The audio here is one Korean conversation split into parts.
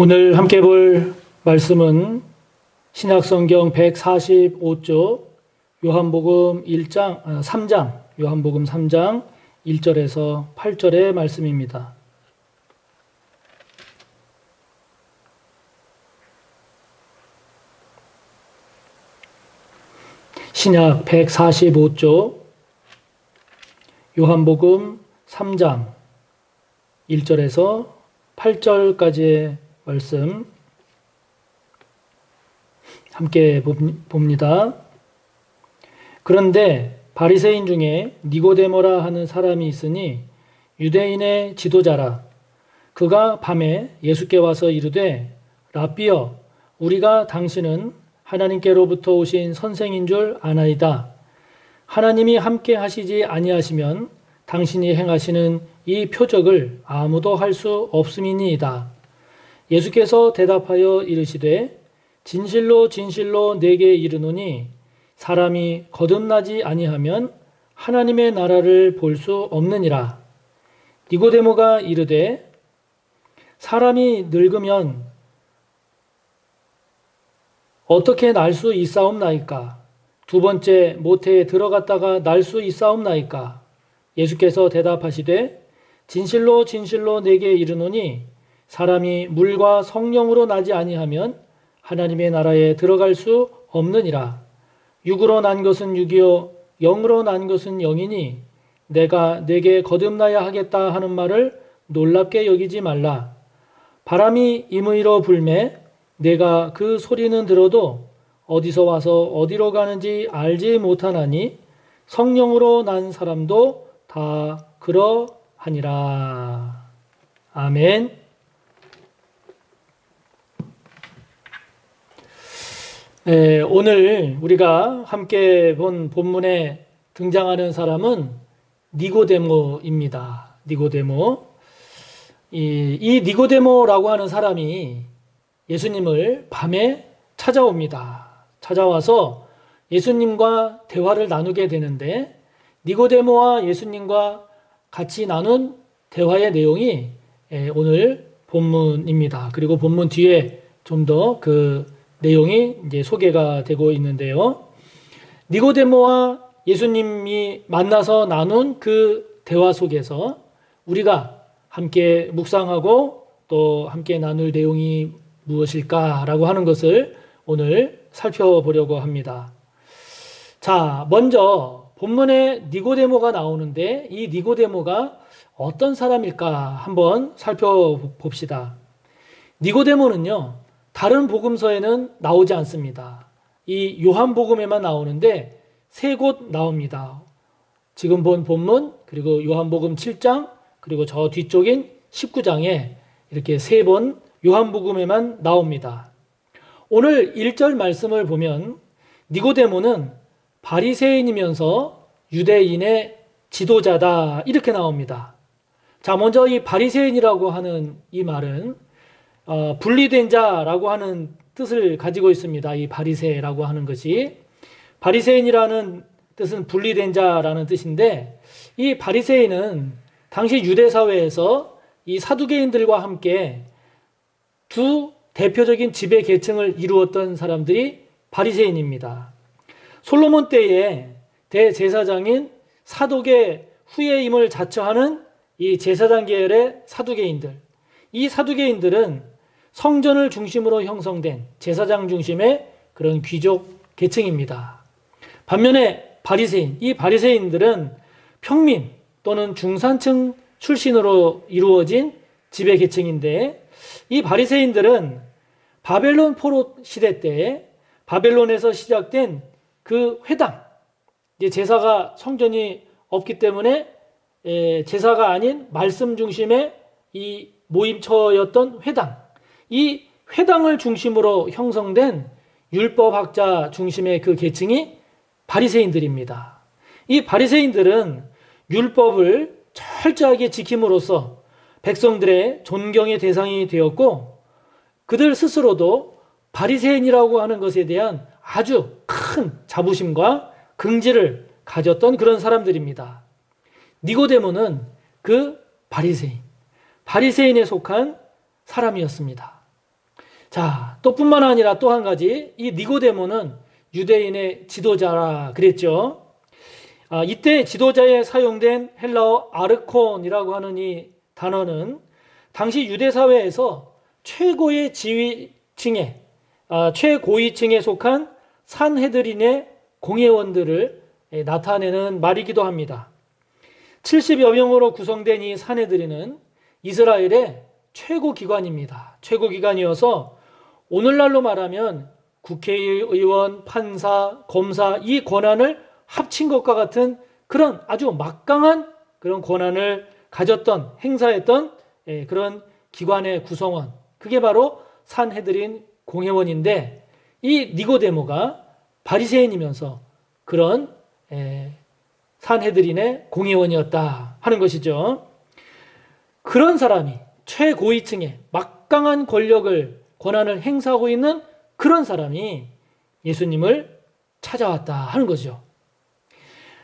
오늘 함께 볼 말씀은 신약성경 145쪽 요한복음 3장, 요한복음 3장 1절에서 8절의 말씀입니다. 신약 145쪽 요한복음 3장 1절에서 8절까지의 말씀 함께 봅니다. 그런데 바리새인 중에 니고데모라 하는 사람이 있으니 유대인의 지도자라. 그가 밤에 예수께 와서 이르되 랍비여, 우리가 당신은 하나님께로부터 오신 선생인 줄 아나이다. 하나님이 함께 하시지 아니하시면 당신이 행하시는 이 표적을 아무도 할 수 없음이니이다. 예수께서 대답하여 이르시되 진실로 진실로 내게 이르노니 사람이 거듭나지 아니하면 하나님의 나라를 볼 수 없느니라. 니고데모가 이르되 사람이 늙으면 어떻게 날 수 있사옵나이까? 두 번째 모태에 들어갔다가 날 수 있사옵나이까? 예수께서 대답하시되 진실로 진실로 내게 이르노니 사람이 물과 성령으로 나지 아니하면 하나님의 나라에 들어갈 수 없느니라. 육으로 난 것은 육이요 영으로 난 것은 영이니 내가 내게 거듭나야 하겠다 하는 말을 놀랍게 여기지 말라. 바람이 임의로 불매 내가 그 소리는 들어도 어디서 와서 어디로 가는지 알지 못하나니 성령으로 난 사람도 다 그러하니라. 아멘. 네, 오늘 우리가 함께 본 본문에 등장하는 사람은 니고데모입니다. 니고데모. 이 니고데모라고 하는 사람이 예수님을 밤에 찾아옵니다. 찾아와서 예수님과 대화를 나누게 되는데 니고데모와 예수님과 같이 나눈 대화의 내용이 오늘 본문입니다. 그리고 본문 뒤에 좀 더 그 내용이 이제 소개가 되고 있는데요. 니고데모와 예수님이 만나서 나눈 그 대화 속에서 우리가 함께 묵상하고 또 함께 나눌 내용이 무엇일까라고 하는 것을 오늘 살펴보려고 합니다. 자, 먼저 본문에 니고데모가 나오는데 이 니고데모가 어떤 사람일까 한번 살펴봅시다. 니고데모는요, 다른 복음서에는 나오지 않습니다. 이 요한복음에만 나오는데 3곳 나옵니다. 지금 본 본문, 그리고 요한복음 7장, 그리고 저 뒤쪽인 19장에 이렇게 3번 요한복음에만 나옵니다. 오늘 1절 말씀을 보면 니고데모는 바리새인이면서 유대인의 지도자다 이렇게 나옵니다. 자, 먼저 이 바리새인이라고 하는 이 말은 분리된 자라고 하는 뜻을 가지고 있습니다. 이 바리새라고 하는 것이 바리새인이라는 뜻은 분리된 자라는 뜻인데 이 바리새인은 당시 유대 사회에서 이 사두개인들과 함께 두 대표적인 지배 계층을 이루었던 사람들이 바리새인입니다. 솔로몬 때에 대제사장인 사독의 후예임을 자처하는 이 제사장 계열의 사두개인들, 이 사두개인들은 성전을 중심으로 형성된 제사장 중심의 그런 귀족 계층입니다. 반면에 바리새인, 이 바리새인들은 평민 또는 중산층 출신으로 이루어진 지배 계층인데 이 바리새인들은 바벨론 포로 시대 때 바벨론에서 시작된 그 회당, 이제 제사가 성전이 없기 때문에 제사가 아닌 말씀 중심의 이 모임처였던 회당, 이 회당을 중심으로 형성된 율법학자 중심의 그 계층이 바리새인들입니다. 이 바리새인들은 율법을 철저하게 지킴으로써 백성들의 존경의 대상이 되었고 그들 스스로도 바리새인이라고 하는 것에 대한 아주 큰 자부심과 긍지를 가졌던 그런 사람들입니다. 니고데모는 그 바리새인에 속한 사람이었습니다. 자, 또 뿐만 아니라 또 한 가지, 이 니고데모는 유대인의 지도자라 그랬죠. 이때 지도자에 사용된 헬라어 아르콘이라고 하는 이 단어는 당시 유대 사회에서 최고의 지위층에, 최고위층에 속한 산헤드린의 공회원들을 나타내는 말이기도 합니다. 70여 명으로 구성된 이 산헤드린은 이스라엘의 최고 기관입니다. 최고 기관이어서 오늘날로 말하면 국회의원, 판사, 검사 이 권한을 합친 것과 같은 그런 아주 막강한 그런 권한을 가졌던, 행사했던 그런 기관의 구성원, 그게 바로 산헤드린 공회원인데, 이 니고데모가 바리새인이면서 그런 산헤드린의 공회원이었다 하는 것이죠. 그런 사람이 최고위층의 막강한 권한을 행사하고 있는 그런 사람이 예수님을 찾아왔다 하는 거죠.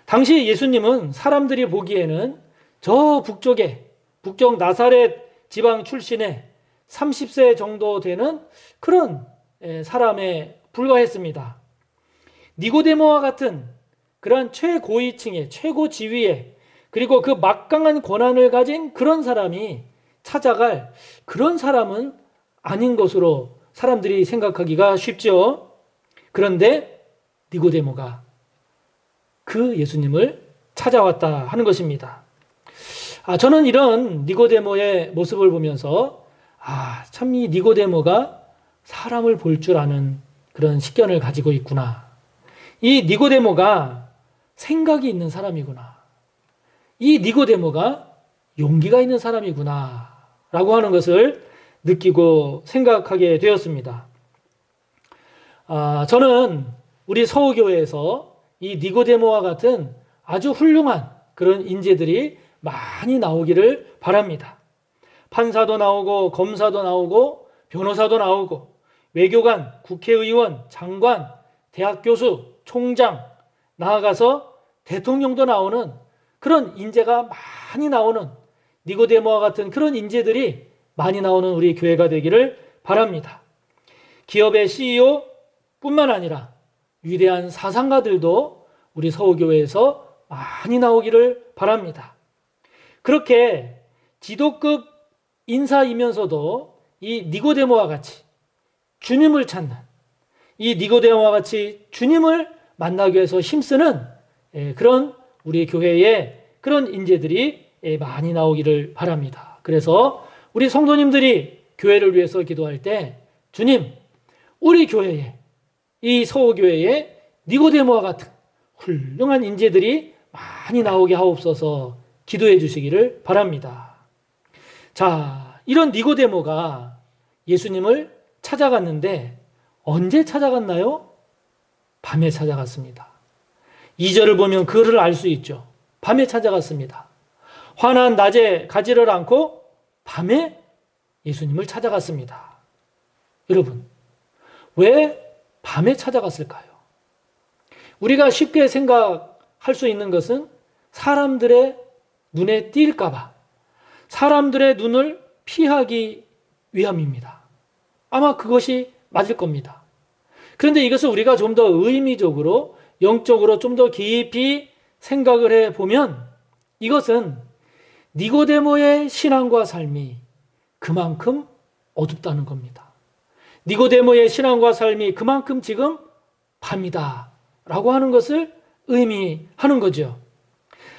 당시 예수님은 사람들이 보기에는 저 북쪽 나사렛 지방 출신의 30세 정도 되는 그런 사람에 불과했습니다. 니고데모와 같은 그런 최고위층의 최고 지위에, 그리고 그 막강한 권한을 가진 그런 사람이 찾아갈 그런 사람은 아닌 것으로 사람들이 생각하기가 쉽죠. 그런데 니고데모가 그 예수님을 찾아왔다 하는 것입니다. 저는 이런 니고데모의 모습을 보면서 참 이 니고데모가 사람을 볼 줄 아는 그런 식견을 가지고 있구나. 이 니고데모가 생각이 있는 사람이구나. 이 니고데모가 용기가 있는 사람이구나 라고 하는 것을 느끼고 생각하게 되었습니다. 저는 우리 서울교회에서 이 니고데모와 같은 아주 훌륭한 그런 인재들이 많이 나오기를 바랍니다. 판사도 나오고 검사도 나오고 변호사도 나오고 외교관, 국회의원, 장관, 대학 교수, 총장, 나아가서 대통령도 나오는 그런 인재가 많이 나오는, 니고데모와 같은 그런 인재들이 많이 나오는 우리 교회가 되기를 바랍니다. 기업의 CEO 뿐만 아니라 위대한 사상가들도 우리 서울교회에서 많이 나오기를 바랍니다. 그렇게 지도급 인사이면서도 이 니고데모와 같이 주님을 찾는, 이 니고데모와 같이 주님을 만나기 위해서 힘쓰는 그런 우리 교회에 그런 인재들이 많이 나오기를 바랍니다. 그래서 우리 성도님들이 교회를 위해서 기도할 때, 주님, 우리 교회에, 이 서울교회에 니고데모와 같은 훌륭한 인재들이 많이 나오게 하옵소서 기도해 주시기를 바랍니다. 자, 이런 니고데모가 예수님을 찾아갔는데 언제 찾아갔나요? 밤에 찾아갔습니다. 2절을 보면 그를 알 수 있죠. 밤에 찾아갔습니다. 환한 낮에 가지를 않고 밤에 예수님을 찾아갔습니다. 여러분, 왜 밤에 찾아갔을까요? 우리가 쉽게 생각할 수 있는 것은 사람들의 눈에 띌까봐, 사람들의 눈을 피하기 위함입니다. 아마 그것이 맞을 겁니다. 그런데 이것을 우리가 좀 더 의미적으로, 영적으로 좀 더 깊이 생각을 해보면 이것은 니고데모의 신앙과 삶이 그만큼 어둡다는 겁니다. 니고데모의 신앙과 삶이 그만큼 지금 밤이다 라고 하는 것을 의미하는 거죠.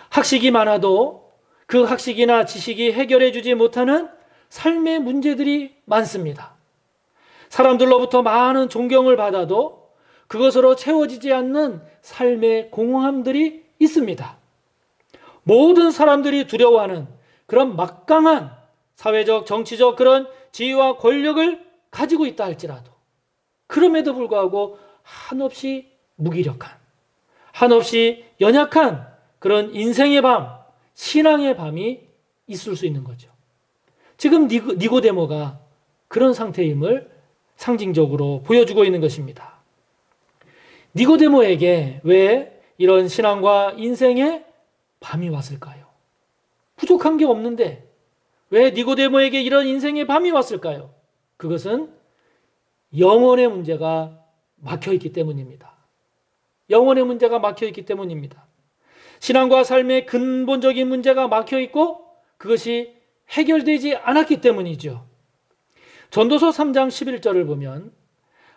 학식이 많아도 그 학식이나 지식이 해결해 주지 못하는 삶의 문제들이 많습니다. 사람들로부터 많은 존경을 받아도 그것으로 채워지지 않는 삶의 공허함들이 있습니다. 모든 사람들이 두려워하는 그런 막강한 사회적, 정치적 그런 지위와 권력을 가지고 있다 할지라도 그럼에도 불구하고 한없이 무기력한, 한없이 연약한 그런 인생의 밤, 신앙의 밤이 있을 수 있는 거죠. 지금 니고데모가 그런 상태임을 상징적으로 보여주고 있는 것입니다. 니고데모에게 왜 이런 신앙과 인생의 밤이 왔을까요? 부족한 게 없는데 왜 니고데모에게 이런 인생의 밤이 왔을까요? 그것은 영혼의 문제가 막혀 있기 때문입니다. 영혼의 문제가 막혀 있기 때문입니다. 신앙과 삶의 근본적인 문제가 막혀 있고 그것이 해결되지 않았기 때문이죠. 전도서 3장 11절을 보면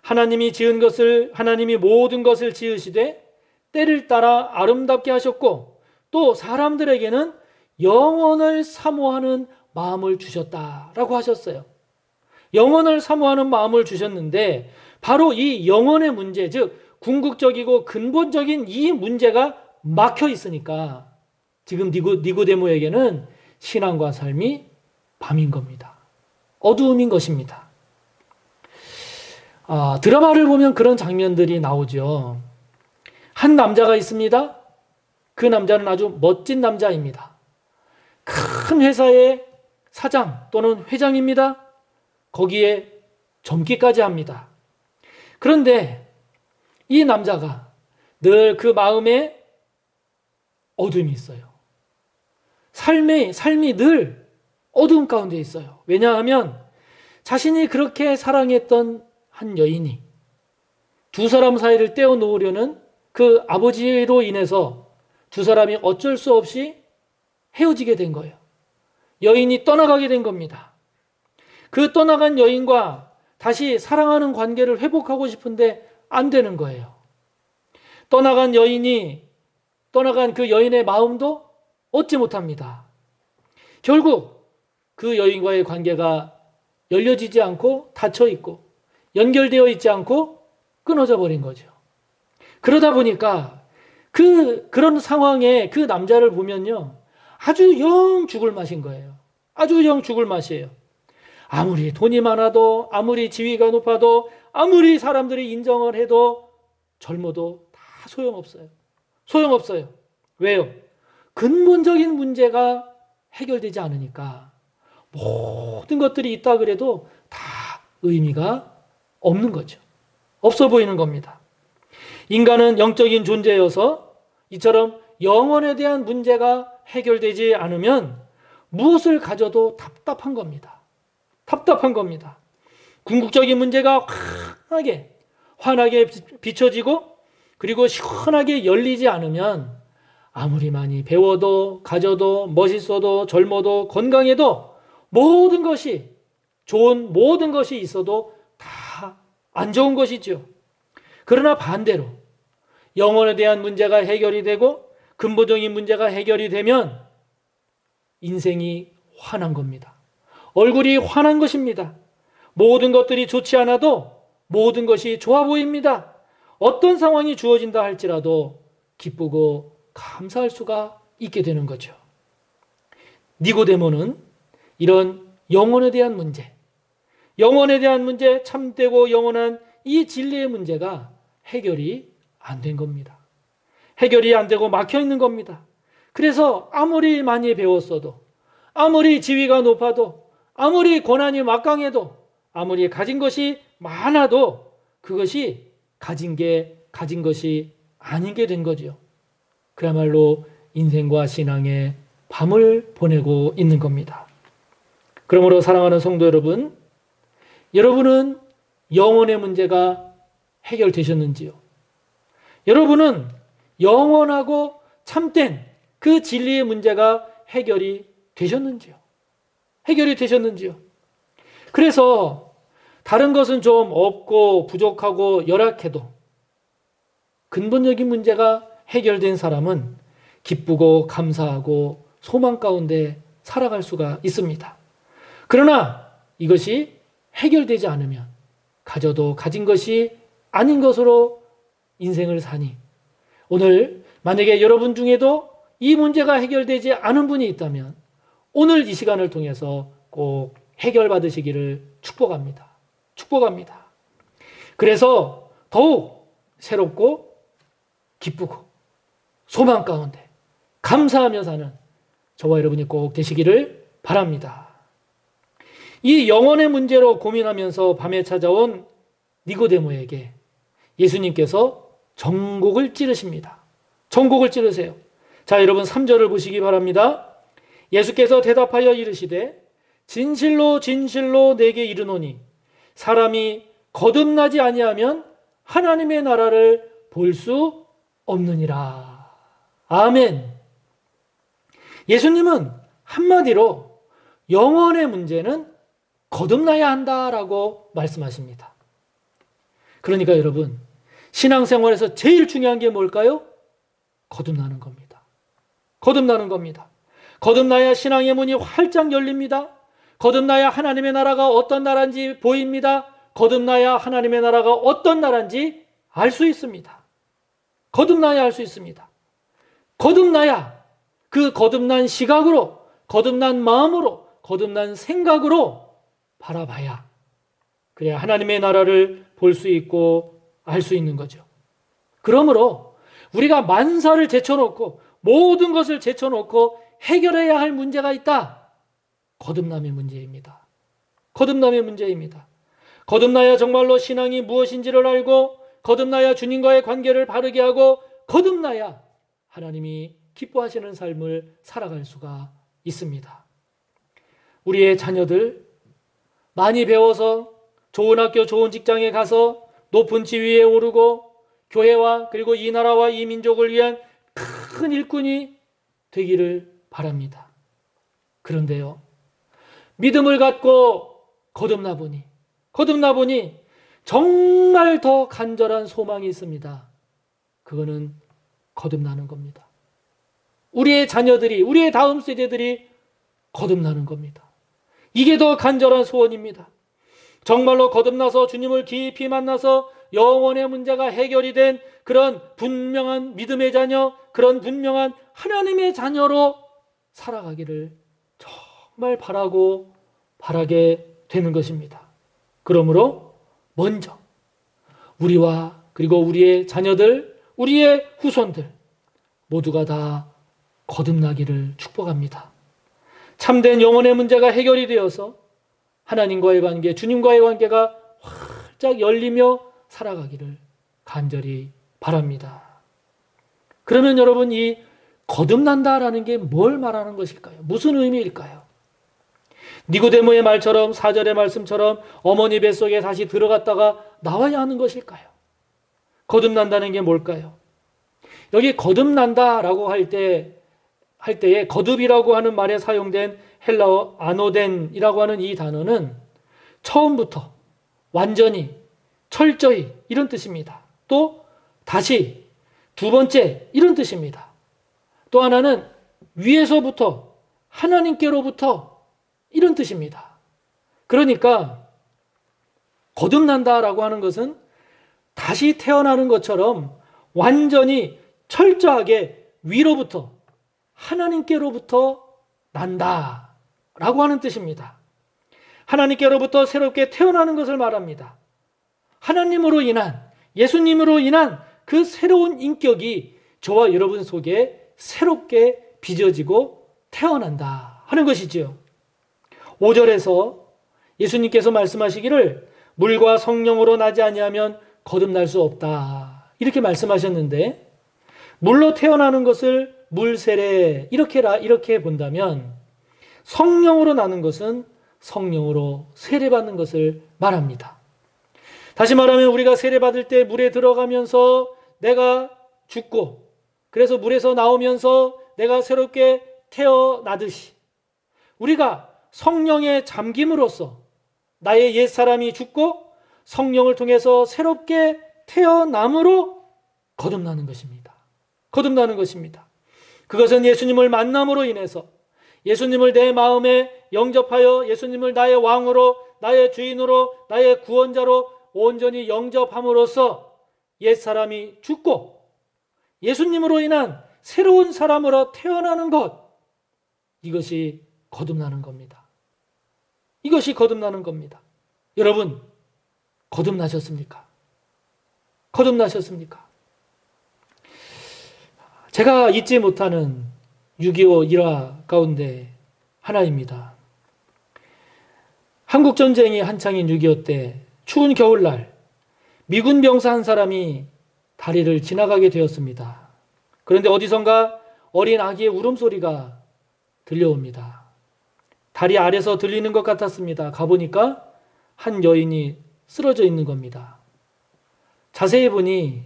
하나님이 지은 것을 하나님이 모든 것을 지으시되 때를 따라 아름답게 하셨고 또 사람들에게는 영원을 사모하는 마음을 주셨다라고 하셨어요. 영원을 사모하는 마음을 주셨는데 바로 이 영혼의 문제, 즉 궁극적이고 근본적인 이 문제가 막혀 있으니까 지금 니고데모에게는 신앙과 삶이 밤인 겁니다. 어두움인 것입니다. 드라마를 보면 그런 장면들이 나오죠. 한 남자가 있습니다. 그 남자는 아주 멋진 남자입니다. 큰 회사의 사장 또는 회장입니다. 거기에 젊기까지 합니다. 그런데 이 남자가 늘 그 마음에 어둠이 있어요. 삶이 늘 어두움 가운데 있어요. 왜냐하면 자신이 그렇게 사랑했던 한 여인이 두 사람 사이를 떼어놓으려는 그 아버지로 인해서 두 사람이 어쩔 수 없이 헤어지게 된 거예요. 여인이 떠나가게 된 겁니다. 그 떠나간 여인과 다시 사랑하는 관계를 회복하고 싶은데 안 되는 거예요. 떠나간 그 여인의 마음도 얻지 못합니다. 결국 그 여인과의 관계가 열려지지 않고 닫혀 있고 연결되어 있지 않고 끊어져 버린 거죠. 그러다 보니까 그런 상황에 그 남자를 보면요. 아주 영 죽을 맛인 거예요. 아주 영 죽을 맛이에요. 아무리 돈이 많아도 아무리 지위가 높아도 아무리 사람들이 인정을 해도 젊어도 다 소용없어요. 소용없어요. 왜요? 근본적인 문제가 해결되지 않으니까 모든 것들이 있다 그래도 다 의미가 없는 거죠. 없어 보이는 겁니다. 인간은 영적인 존재여서 이처럼 영혼에 대한 문제가 해결되지 않으면 무엇을 가져도 답답한 겁니다. 답답한 겁니다. 궁극적인 문제가 환하게 비춰지고 그리고 시원하게 열리지 않으면 아무리 많이 배워도 가져도 멋있어도 젊어도 건강해도 모든 것이 좋은 모든 것이 있어도 다 안 좋은 것이죠. 그러나 반대로 영혼에 대한 문제가 해결이 되고 근본적인 문제가 해결이 되면 인생이 환한 겁니다. 얼굴이 환한 것입니다. 모든 것들이 좋지 않아도 모든 것이 좋아 보입니다. 어떤 상황이 주어진다 할지라도 기쁘고 감사할 수가 있게 되는 거죠. 니고데모는 이런 영혼에 대한 문제, 참되고 영원한 이 진리의 문제가 해결이 안 된 겁니다. 해결이 안 되고 막혀 있는 겁니다. 그래서 아무리 많이 배웠어도, 아무리 지위가 높아도, 아무리 권한이 막강해도, 아무리 가진 것이 많아도 그것이 가진 것이 아닌 게 된 거죠. 그야말로 인생과 신앙의 밤을 보내고 있는 겁니다. 그러므로 사랑하는 성도 여러분, 여러분은 영혼의 문제가 해결되셨는지요? 여러분은 영원하고 참된 그 진리의 문제가 해결이 되셨는지요? 그래서 다른 것은 좀 없고 부족하고 열악해도 근본적인 문제가 해결된 사람은 기쁘고 감사하고 소망 가운데 살아갈 수가 있습니다. 그러나 이것이 해결되지 않으면 가져도 가진 것이 아닌 것으로 인생을 사니 오늘 만약에 여러분 중에도 이 문제가 해결되지 않은 분이 있다면 오늘 이 시간을 통해서 꼭 해결받으시기를 축복합니다. 그래서 더욱 새롭고 기쁘고 소망 가운데 감사하며 사는 저와 여러분이 꼭 되시기를 바랍니다. 이 영혼의 문제로 고민하면서 밤에 찾아온 니고데모에게 예수님께서 정곡을 찌르십니다. 정곡을 찌르세요. 자, 여러분 3절을 보시기 바랍니다. 예수께서 대답하여 이르시되 진실로 진실로 내게 이르노니 사람이 거듭나지 아니하면 하나님의 나라를 볼 수 없느니라. 아멘. 예수님은 한마디로 영혼의 문제는 거듭나야 한다라고 말씀하십니다. 그러니까 여러분, 신앙생활에서 제일 중요한 게 뭘까요? 거듭나는 겁니다. 거듭나는 겁니다. 거듭나야 신앙의 문이 활짝 열립니다. 거듭나야 하나님의 나라가 어떤 나라인지 보입니다. 거듭나야 하나님의 나라가 어떤 나라인지 알 수 있습니다. 거듭나야 알 수 있습니다. 거듭나야 그 거듭난 시각으로, 거듭난 마음으로, 거듭난 생각으로 바라봐야 그래야 하나님의 나라를 볼 수 있고 알 수 있는 거죠. 그러므로 우리가 만사를 제쳐놓고 모든 것을 제쳐놓고 해결해야 할 문제가 있다. 거듭남의 문제입니다. 거듭남의 문제입니다. 거듭나야 정말로 신앙이 무엇인지를 알고, 거듭나야 주님과의 관계를 바르게 하고, 거듭나야 하나님이 기뻐하시는 삶을 살아갈 수가 있습니다. 우리의 자녀들 많이 배워서 좋은 학교, 좋은 직장에 가서 높은 지위에 오르고 교회와 그리고 이 나라와 이 민족을 위한 큰 일꾼이 되기를 바랍니다. 그런데요, 믿음을 갖고 거듭나 보니 정말 더 간절한 소망이 있습니다. 그거는 거듭나는 겁니다. 우리의 자녀들이, 우리의 다음 세대들이 거듭나는 겁니다. 이게 더 간절한 소원입니다. 정말로 거듭나서 주님을 깊이 만나서 영혼의 문제가 해결이 된 그런 분명한 믿음의 자녀, 그런 분명한 하나님의 자녀로 살아가기를 정말 바라게 되는 것입니다. 그러므로 먼저 우리와 그리고 우리의 자녀들, 우리의 후손들 모두가 다 거듭나기를 축복합니다. 참된 영혼의 문제가 해결이 되어서 하나님과의 관계, 주님과의 관계가 활짝 열리며 살아가기를 간절히 바랍니다. 그러면 여러분, 이 거듭난다라는 게 뭘 말하는 것일까요? 무슨 의미일까요? 니고데모의 말처럼, 4절의 말씀처럼 어머니 뱃속에 다시 들어갔다가 나와야 하는 것일까요? 거듭난다는 게 뭘까요? 여기 거듭난다라고 할 때에 거듭이라고 하는 말에 사용된 헬라어 아노덴이라고 하는 이 단어는 처음부터, 완전히, 철저히 이런 뜻입니다. 또 다시, 두 번째 이런 뜻입니다. 또 하나는 위에서부터, 하나님께로부터 이런 뜻입니다. 그러니까 거듭난다라고 하는 것은 다시 태어나는 것처럼 완전히 철저하게 위로부터, 하나님께로부터 난다라고 하는 뜻입니다. 하나님께로부터 새롭게 태어나는 것을 말합니다. 하나님으로 인한, 예수님으로 인한 그 새로운 인격이 저와 여러분 속에 새롭게 빚어지고 태어난다 하는 것이지요. 5절에서 예수님께서 말씀하시기를 물과 성령으로 나지 아니하면 거듭날 수 없다 이렇게 말씀하셨는데, 물로 태어나는 것을 물세례 이렇게 본다면 성령으로 나는 것은 성령으로 세례받는 것을 말합니다. 다시 말하면 우리가 세례받을 때 물에 들어가면서 내가 죽고, 그래서 물에서 나오면서 내가 새롭게 태어나듯이 우리가 성령에 잠김으로써 나의 옛사람이 죽고 성령을 통해서 새롭게 태어남으로 거듭나는 것입니다. 거듭나는 것입니다. 그것은 예수님을 만남으로 인해서, 예수님을 내 마음에 영접하여 예수님을 나의 왕으로, 나의 주인으로, 나의 구원자로 온전히 영접함으로써 옛사람이 죽고 예수님으로 인한 새로운 사람으로 태어나는 것, 이것이 거듭나는 겁니다. 이것이 거듭나는 겁니다. 여러분, 거듭나셨습니까? 거듭나셨습니까? 제가 잊지 못하는 6.25 일화 가운데 하나입니다. 한국전쟁이 한창인 6.25 때 추운 겨울날 미군 병사 한 사람이 다리를 지나가게 되었습니다. 그런데 어디선가 어린 아기의 울음소리가 들려옵니다. 다리 아래서 들리는 것 같았습니다. 가보니까 한 여인이 쓰러져 있는 겁니다. 자세히 보니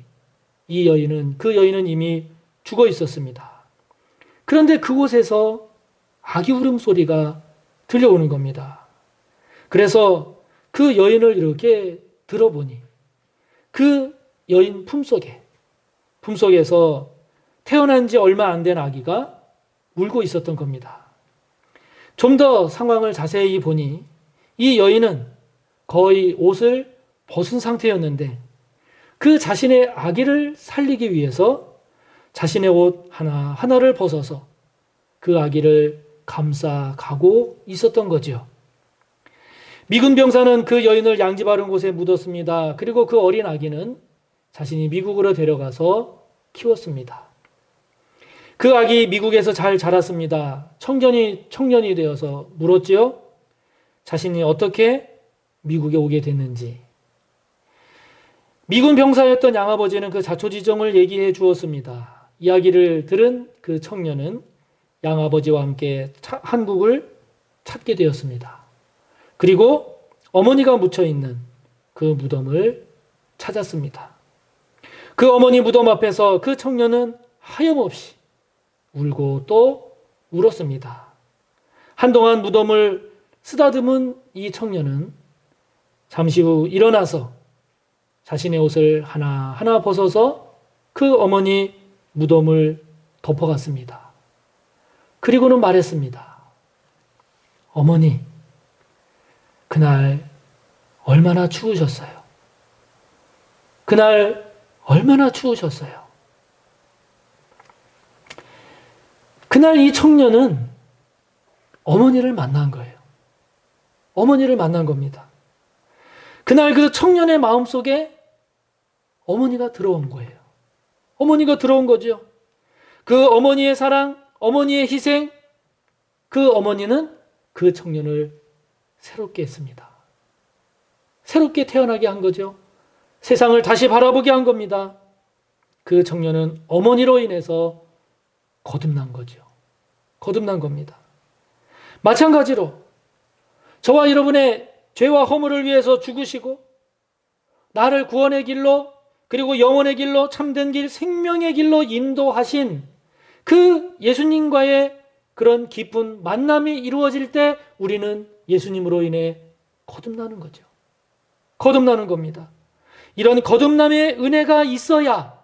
그 여인은 이미 죽어 있었습니다. 그런데 그곳에서 아기 울음소리가 들려오는 겁니다. 그래서 그 여인을 이렇게 들어보니 그 여인 품속에서 태어난 지 얼마 안 된 아기가 울고 있었던 겁니다. 좀 더 상황을 자세히 보니 이 여인은 거의 옷을 벗은 상태였는데 그 자신의 아기를 살리기 위해서 자신의 옷 하나하나를 벗어서 그 아기를 감싸가고 있었던 거지요. 미군 병사는 그 여인을 양지 바른 곳에 묻었습니다. 그리고 그 어린 아기는 자신이 미국으로 데려가서 키웠습니다. 그 아기 미국에서 잘 자랐습니다. 청년이 되어서 물었지요. 자신이 어떻게 미국에 오게 됐는지. 미군 병사였던 양아버지는 그 자초지종을 얘기해 주었습니다. 이야기를 들은 그 청년은 양아버지와 함께 한국을 찾게 되었습니다. 그리고 어머니가 묻혀있는 그 무덤을 찾았습니다. 그 어머니 무덤 앞에서 그 청년은 하염없이 울고 또 울었습니다. 한동안 무덤을 쓰다듬은 이 청년은 잠시 후 일어나서 자신의 옷을 하나하나 벗어서 그 어머니 무덤을 덮어갔습니다. 그리고는 말했습니다. 어머니, 그날 얼마나 추우셨어요? 그날 얼마나 추우셨어요? 그날 이 청년은 어머니를 만난 거예요. 어머니를 만난 겁니다. 그날 그 청년의 마음속에 어머니가 들어온 거예요. 어머니가 들어온 거죠. 그 어머니의 사랑, 어머니의 희생, 그 어머니는 그 청년을 새롭게 했습니다. 새롭게 태어나게 한 거죠. 세상을 다시 바라보게 한 겁니다. 그 청년은 어머니로 인해서 거듭난 거죠. 거듭난 겁니다. 마찬가지로 저와 여러분의 죄와 허물을 위해서 죽으시고 나를 구원의 길로 그리고 영원의 길로 참된 길, 생명의 길로 인도하신 그 예수님과의 그런 깊은 만남이 이루어질 때 우리는 예수님으로 인해 거듭나는 거죠. 거듭나는 겁니다. 이런 거듭남의 은혜가 있어야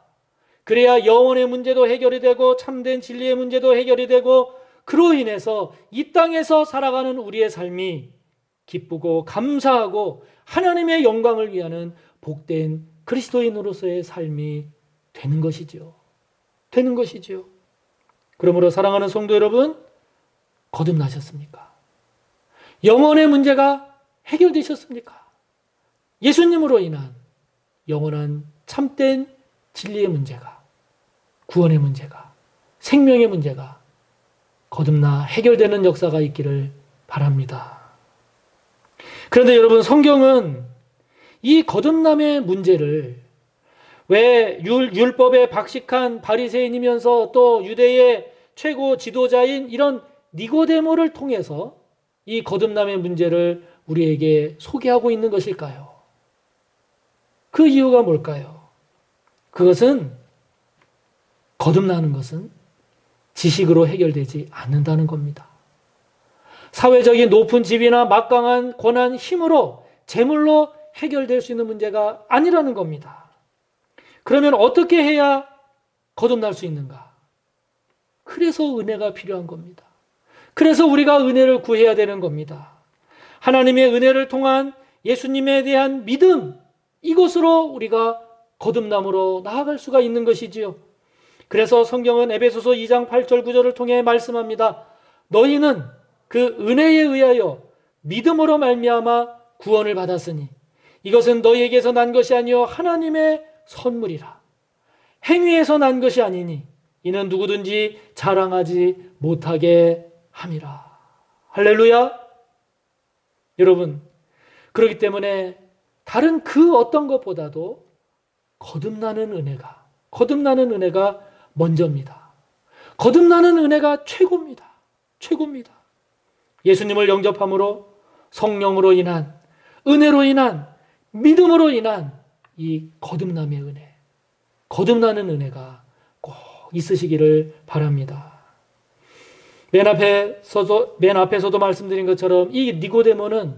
그래야 영혼의 문제도 해결이 되고 참된 진리의 문제도 해결이 되고 그로 인해서 이 땅에서 살아가는 우리의 삶이 기쁘고 감사하고 하나님의 영광을 위하는 복된 그리스도인으로서의 삶이 되는 것이죠. 되는 것이죠. 그러므로 사랑하는 성도 여러분, 거듭나셨습니까? 영혼의 문제가 해결되셨습니까? 예수님으로 인한 영원한 참된 진리의 문제가, 구원의 문제가, 생명의 문제가 거듭나 해결되는 역사가 있기를 바랍니다. 그런데 여러분, 성경은 이 거듭남의 문제를 왜 율법에 박식한 바리새인이면서 또 유대의 최고 지도자인 이런 니고데모를 통해서 이 거듭남의 문제를 우리에게 소개하고 있는 것일까요? 그 이유가 뭘까요? 그것은 거듭나는 것은 지식으로 해결되지 않는다는 겁니다. 사회적인 높은 지위나 막강한 권한, 힘으로, 재물로 해결될 수 있는 문제가 아니라는 겁니다. 그러면 어떻게 해야 거듭날 수 있는가? 그래서 은혜가 필요한 겁니다. 그래서 우리가 은혜를 구해야 되는 겁니다. 하나님의 은혜를 통한 예수님에 대한 믿음, 이것으로 우리가 거듭남으로 나아갈 수가 있는 것이지요. 그래서 성경은 에베소서 2장 8절 9절을 통해 말씀합니다. 너희는 그 은혜에 의하여 믿음으로 말미암아 구원을 받았으니 이것은 너희에게서 난 것이 아니요 하나님의 선물이라. 행위에서 난 것이 아니니 이는 누구든지 자랑하지 못하게 함이라. 할렐루야. 여러분, 그렇기 때문에 다른 그 어떤 것보다도 거듭나는 은혜가 먼저입니다. 거듭나는 은혜가 최고입니다. 최고입니다. 예수님을 영접함으로 성령으로 인한, 은혜로 인한 믿음으로 인한 이 거듭남의 은혜, 거듭나는 은혜가 꼭 있으시기를 바랍니다. 맨 앞에서도 말씀드린 것처럼 이 니고데모는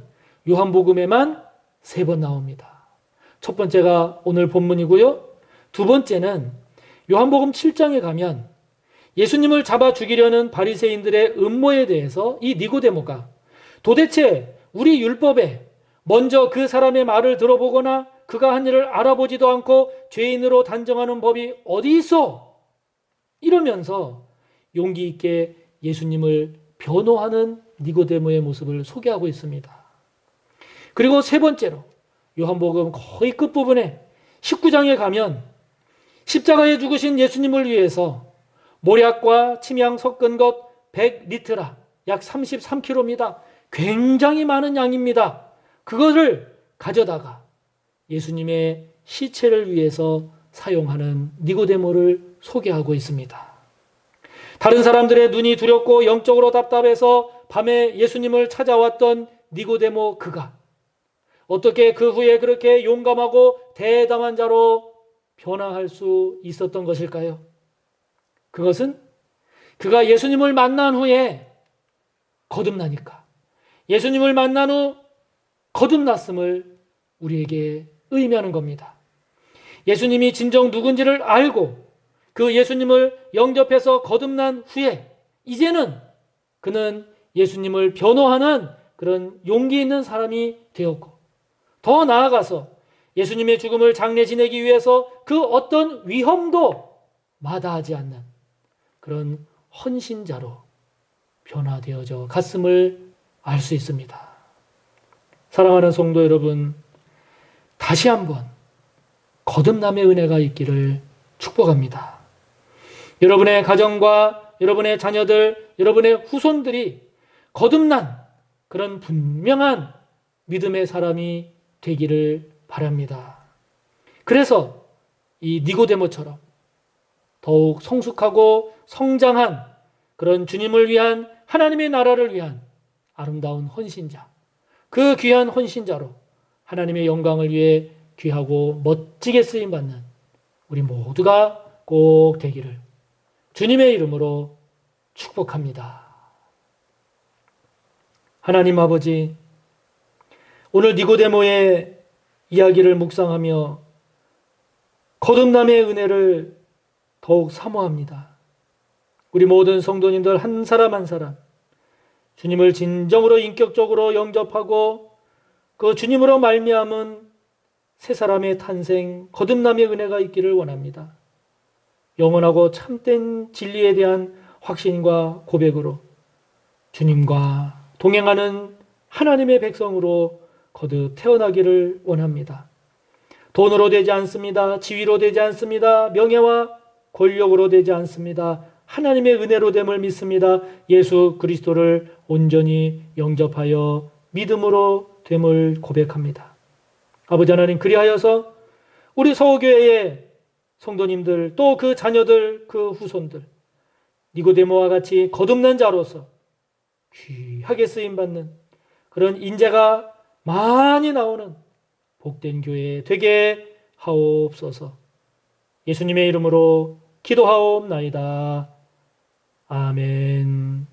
요한복음에만 3번 나옵니다. 첫 번째가 오늘 본문이고요. 두 번째는 요한복음 7장에 가면 예수님을 잡아 죽이려는 바리새인들의 음모에 대해서 이 니고데모가 도대체 우리 율법에 먼저 그 사람의 말을 들어보거나 그가 한 일을 알아보지도 않고 죄인으로 단정하는 법이 어디 있어? 이러면서 용기 있게 예수님을 변호하는 니고데모의 모습을 소개하고 있습니다. 그리고 세 번째로 요한복음 거의 끝부분에 19장에 가면 십자가에 죽으신 예수님을 위해서 모략과 침향 섞은 것 100리트라, 약 33kg입니다. 굉장히 많은 양입니다. 그것을 가져다가 예수님의 시체를 위해서 사용하는 니고데모를 소개하고 있습니다. 다른 사람들의 눈이 두렵고 영적으로 답답해서 밤에 예수님을 찾아왔던 니고데모 그가 어떻게 그 후에 그렇게 용감하고 대담한 자로 변화할 수 있었던 것일까요? 그것은 그가 예수님을 만난 후에 거듭나니까, 예수님을 만난 후 거듭났음을 우리에게 의미하는 겁니다. 예수님이 진정 누군지를 알고 그 예수님을 영접해서 거듭난 후에 이제는 그는 예수님을 변호하는 그런 용기 있는 사람이 되었고, 더 나아가서 예수님의 죽음을 장례 지내기 위해서 그 어떤 위험도 마다하지 않는 그런 헌신자로 변화되어져 갔음을 알 수 있습니다. 사랑하는 성도 여러분, 다시 한번 거듭남의 은혜가 있기를 축복합니다. 여러분의 가정과 여러분의 자녀들, 여러분의 후손들이 거듭난 그런 분명한 믿음의 사람이 되기를 바랍니다. 그래서 이 니고데모처럼 더욱 성숙하고 성장한 그런 주님을 위한, 하나님의 나라를 위한 아름다운 헌신자, 그 귀한 헌신자로 하나님의 영광을 위해 귀하고 멋지게 쓰임받는 우리 모두가 꼭 되기를 주님의 이름으로 축복합니다. 하나님 아버지, 오늘 니고데모의 이야기를 묵상하며 거듭남의 은혜를 더욱 사모합니다. 우리 모든 성도님들 한 사람 한 사람 주님을 진정으로 인격적으로 영접하고 그 주님으로 말미암은 새 사람의 탄생, 거듭남의 은혜가 있기를 원합니다. 영원하고 참된 진리에 대한 확신과 고백으로 주님과 동행하는 하나님의 백성으로 거듭 태어나기를 원합니다. 돈으로 되지 않습니다. 지위로 되지 않습니다. 명예와 권력으로 되지 않습니다. 하나님의 은혜로 됨을 믿습니다. 예수 그리스도를 온전히 영접하여 믿음으로 됨을 고백합니다. 아버지 하나님, 그리하여서 우리 서울교회의 성도님들, 또 그 자녀들, 그 후손들, 니고데모와 같이 거듭난 자로서 귀하게 쓰임받는 그런 인재가 많이 나오는 복된 교회 되게 하옵소서. 예수님의 이름으로 기도하옵나이다. 아멘.